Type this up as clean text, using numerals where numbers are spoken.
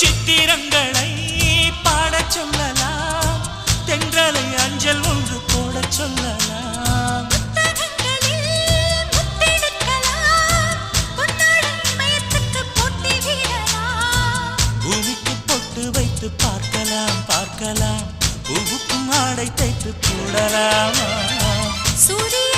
சித்திரங்களை பாடச் சொல்லலாம், தென்றலை அஞ்சல் ஒன்று போடச் சொல்லலாம். பூமிக்கு பொட்டு வைத்து பார்க்கலாம் பார்க்கலாம், பூவுக்கும் ஆடை தைத்து போடலாமா? சூரிய